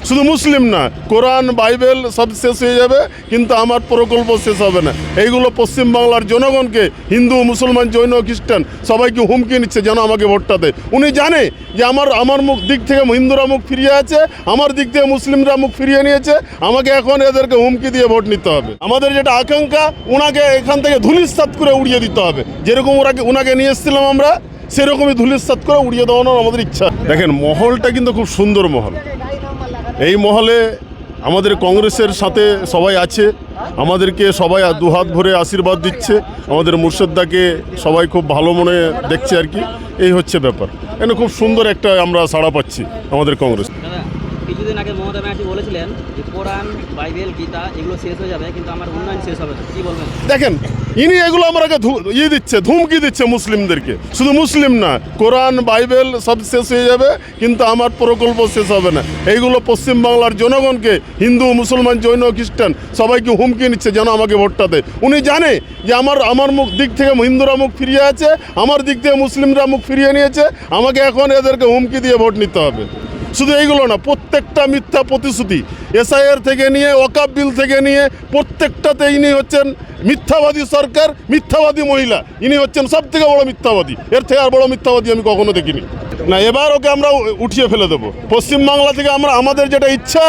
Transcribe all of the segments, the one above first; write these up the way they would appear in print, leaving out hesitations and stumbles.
শুধু মুসলিম না, কোরআন বাইবেল সব শেষ হয়ে যাবে, কিন্তু আমার প্রকল্প শেষ হবে না। এইগুলো পশ্চিমবাংলার জনগণকে, হিন্দু মুসলমান জৈন খ্রিস্টান সবাইকে হুমকি নিচ্ছে যেন আমাকে ভোটটা দেয়। উনি জানে যে আমার মুখ দিক থেকে হিন্দুরা মুখ ফিরিয়ে আছে, আমার দিক থেকে মুসলিমরা মুখ ফিরিয়ে নিয়েছে, আমাকে এখন এদেরকে হুমকি দিয়ে ভোট নিতে হবে। আমাদের যেটা আকাঙ্ক্ষা, ওনাকে এখান থেকে ধুলিস্যাৎ করে উড়িয়ে দিতে হবে। যেরকম ওনাকে নিয়ে এসেছিলাম আমরা, সেরকমই ধুলিস্যাৎ করে উড়িয়ে দেওয়ানোর আমাদের ইচ্ছা। দেখেন, মহলটা কিন্তু খুব সুন্দর মহল। এই মহলে আমাদের কংগ্রেসের সাথে সবাই আছে, আমাদেরকে সবাই দুহাত ভরে আশীর্বাদ দিচ্ছে, আমাদের মুর্শিদাকে সবাই খুব ভালো মনে দেখছে আর কি। এই হচ্ছে ব্যাপার। এখানে খুব সুন্দর একটা আমরা সাড়া পাচ্ছি আমাদের কংগ্রেস। কিছুদিন আগে মমতা ব্যানার্জি বলেছিলেন যে কোরআন বাইবেল গীতা এগুলো শেষ হয়ে যাবে, কিন্তু আমার উন্নয়ন শেষ হবে না। কি বলবেন? দেখেন, ইনি এগুলো আমাকে ধুমকি দিচ্ছে মুসলিমদেরকে। শুধু মুসলিম না, কোরআন বাইবেল সব শেষ হয়ে যাবে, কিন্তু আমার প্রকল্প শেষ হবে না। এইগুলো পশ্চিমবাংলার জনগণকে, হিন্দু মুসলমান জৈন খ্রিস্টান সবাইকে হুমকি নিচ্ছে যেন আমাকে ভোটটা দেয়। উনি জানে যে আমার মুখ দিক থেকে হিন্দুরা মুখ ফিরিয়ে আছে, আমার দিক থেকে মুসলিমরা মুখ ফিরিয়ে নিয়েছে, আমাকে এখন এদেরকে হুমকি দিয়ে ভোট নিতে হবে। শুধু এইগুলো না, প্রত্যেকটা মিথ্যা প্রতিশ্রুতি, এসআইআর থেকে নিয়ে ওয়াকফ বিল থেকে নিয়ে প্রত্যেকটাতে ইনি হচ্ছেন মিথ্যাবাদী সরকার, মিথ্যাবাদী মহিলা। ইনি হচ্ছেন সব থেকে বড় মিথ্যাবাদী। এর থেকে আর বড় মিথ্যাবাদী আমি কখনো দেখিনি না। এবার ওকে আমরা উঠিয়ে ফেলে দেবো। পশ্চিমবাংলা থেকে আমাদের যেটা ইচ্ছা,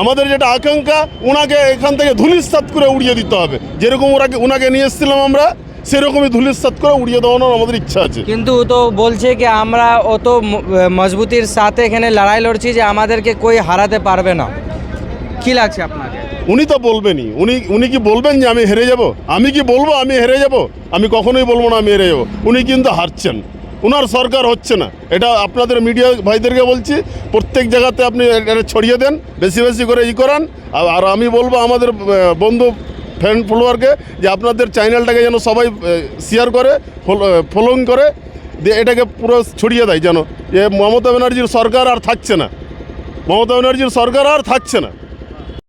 আমাদের যেটা আকাঙ্ক্ষা, ওনাকে এখান থেকে ধুলিস্যাৎ করে উড়িয়ে দিতে হবে। যেরকম ওনাকে নিয়ে এসেছিলাম আমরা, সেরকমই ধুলিস্যাৎ করে উড়িয়ে দেওয়ানোর আমাদের ইচ্ছা আছে। কিন্তু তো বলছে কি আমরা অত মজবুতির সাথে এখানে লড়াই লড়ছি যে আমাদেরকে কই হারাতে পারবে না। কি লাগছে আপনাকে? উনি তো বলবেনই। উনি কি বলবেন যে আমি হেরে যাব? আমি কি বলবো আমি হেরে যাব? আমি কখনোই বলবো না আমি হেরে যাব। উনি কিন্তু হারছেন, ওনার সরকার হচ্ছে না। এটা আপনাদের মিডিয়া ভাইদেরকে বলছি, প্রত্যেক জায়গাতে আপনি এটা ছড়িয়ে দেন, বেশি বেশি করে করান। আর আমি বলবো আমাদের বন্ধু ফ্রেন্ড ফলোয়ারকে যে আপনাদের চ্যানেলটাকে যেন সবাই শেয়ার করে, ফলোইং করে, দিয়ে এটাকে পুরো ছড়িয়ে দেয় যেন মমতা ব্যানার্জির সরকার আর থাকছে না, মমতা ব্যানার্জির সরকার আর থাকছে না।